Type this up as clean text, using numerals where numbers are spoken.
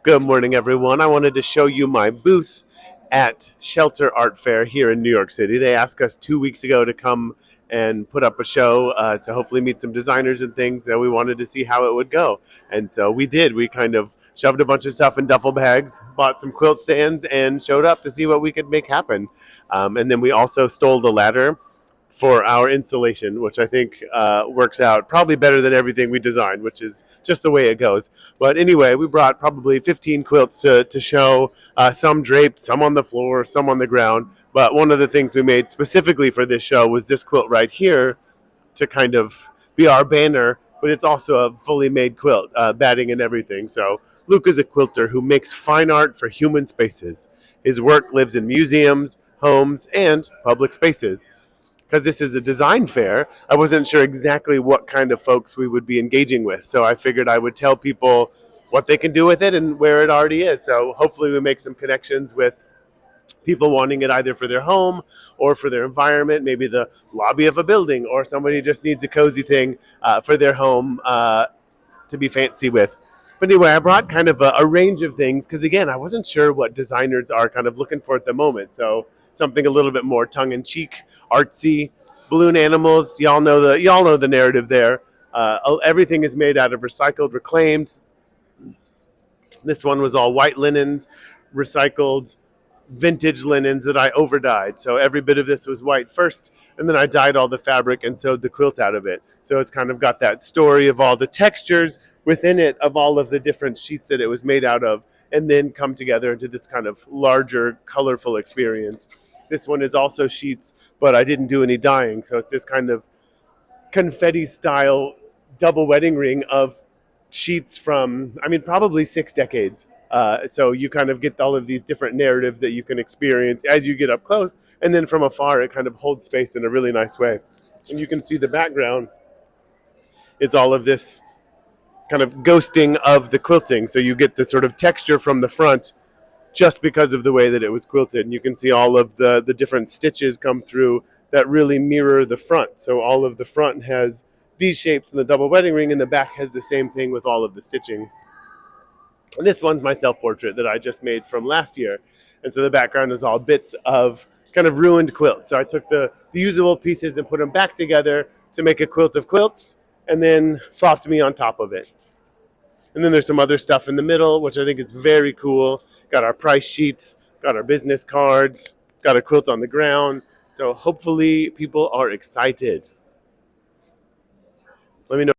Good morning, everyone. I wanted to show you my booth at Shelter Art Fair here in New York City. They asked us 2 weeks ago to come and put up a show to hopefully meet some designers and things. And we wanted to see how it would go. And so we did. We kind of shoved a bunch of stuff in duffel bags, bought some quilt stands, and showed up to see what we could make happen. And then we also stole the ladder for our installation, which I think works out probably better than everything we designed, which is just the way it goes. But anyway, we brought probably 15 quilts to show, some draped, some on the floor, some on the ground. But one of the things we made specifically for this show was this quilt right here to kind of be our banner, but it's also a fully made quilt, batting and everything. So Luke is a quilter who makes fine art for human spaces. His work lives in museums, homes, and public spaces. Because this is a design fair, I wasn't sure exactly what kind of folks we would be engaging with. So I figured I would tell people what they can do with it and where it already is. So hopefully we make some connections with people wanting it either for their home or for their environment, maybe the lobby of a building, or somebody just needs a cozy thing for their home to be fancy with. But anyway, I brought kind of a range of things because, again, I wasn't sure what designers are kind of looking for at the moment. So something a little bit more tongue-in-cheek, artsy, balloon animals. Y'all know the narrative there. Everything is made out of recycled, reclaimed. This one was all white linens, recycled vintage linens that I overdyed. So every bit of this was white first, and then I dyed all the fabric and sewed the quilt out of it. So it's kind of got that story of all the textures within it, of all of the different sheets that it was made out of, and then come together into this kind of larger, colorful experience. This one is also sheets, but I didn't do any dyeing. So it's this kind of confetti style double wedding ring of sheets from, I mean, probably 6 decades. So you kind of get all of these different narratives that you can experience as you get up close, and then from afar it kind of holds space in a really nice way. And you can see the background. It's all of this kind of ghosting of the quilting, so you get the sort of texture from the front just because of the way that it was quilted. And you can see all of the different stitches come through that really mirror the front. So all of the front has these shapes in the double wedding ring, and the back has the same thing with all of the stitching. And this one's my self-portrait that I just made from last year. And so the background is all bits of kind of ruined quilts. So I took the usable pieces and put them back together to make a quilt of quilts, and then flopped me on top of it. And then there's some other stuff in the middle, which I think is very cool. Got our price sheets, got our business cards, got a quilt on the ground. So hopefully people are excited. Let me know.